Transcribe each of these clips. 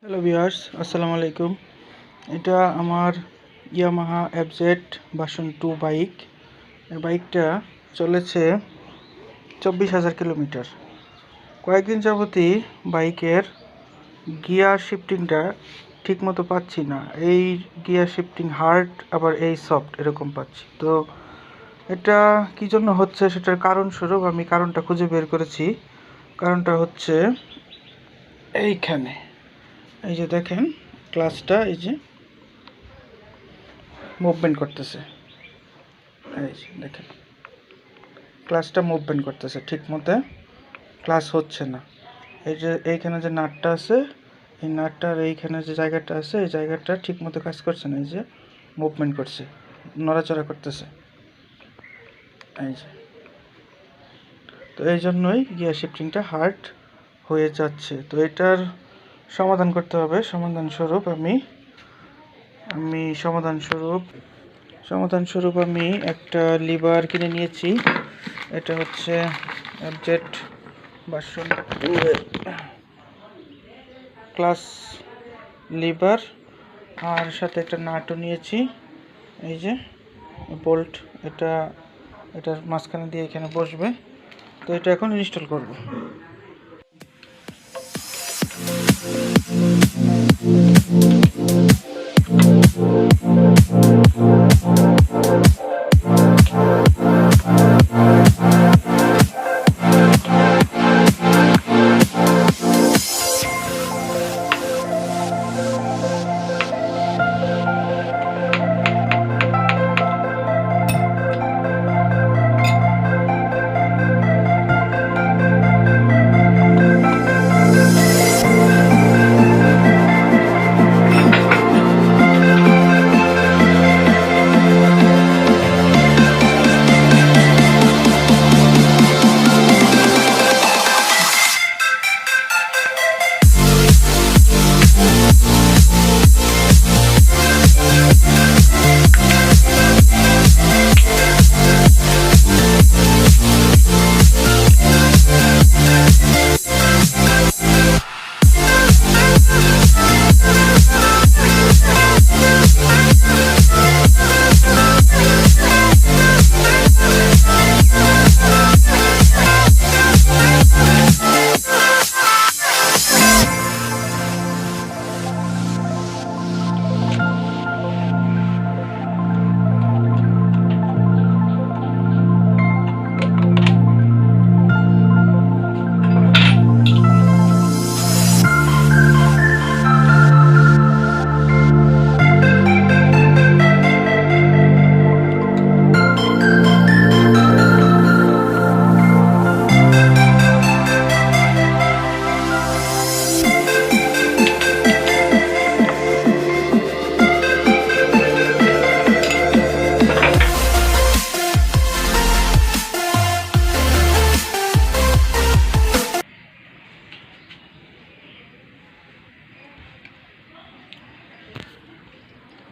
Hello viewers, আসসালামু আলাইকুম। এটা আমার ইয়ামাহা এফজেড ভার্সন 2 বাইক। এই বাইকটা চলেছে 24,000 কিলোমিটার। কয়েকদিন যাবতই বাইকের গিয়ার শিফটিংটা ঠিকমতো পাচ্ছি না। এই গিয়ার শিফটিং হার্ড, আবার এই সফট, এরকম পাচ্ছি। তো এটা কী জন্য হচ্ছে সেটার কারণস্বরূপ আমি কারণটা খুঁজে বের করেছি। কারণটা হচ্ছে এইখানে, এই যে দেখেন ক্লাচটা, এই যে মুভমেন্ট করতেছে, এই যে দেখেন ক্লাচটা মুভমেন্ট করতেছে ঠিক মতো, ক্লাচ হচ্ছে না। এই যে এইখানে যে নাটটা আছে, এই নাটটার এইখানে যে জায়গাটা আছে, এই জায়গাটা ঠিক মতো কাজ করছে না। এই যে মুভমেন্ট করছে, নড়াচড়া করতেছে, এই যে। তো এই জন্যই গিয়ার শিফটিংটা হার্ড হয়ে যাচ্ছে। তো এটার সমাধান করতে হবে। সমাধানস্বরূপ আমি একটা লিভার কিনে নিয়েছি। এটা হচ্ছে এফজেড ভার্সন 2 এর ক্লাস লিভার, আর সাথে একটা নাটও নিয়েছি। এই যে বোল্ট, এটার মাঝখানে দিয়ে এখানে বসবে। তো এটা এখন ইনস্টল করব।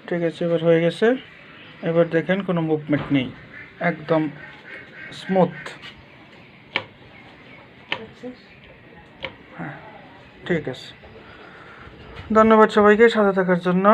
ঠিক আছে, এবার হয়ে গেছে। এবার দেখেন কোনো মুভমেন্ট নেই, একদম স্মুথ। হ্যাঁ, ঠিক আছে। ধন্যবাদ সবাইকে সাথে থাকার জন্য।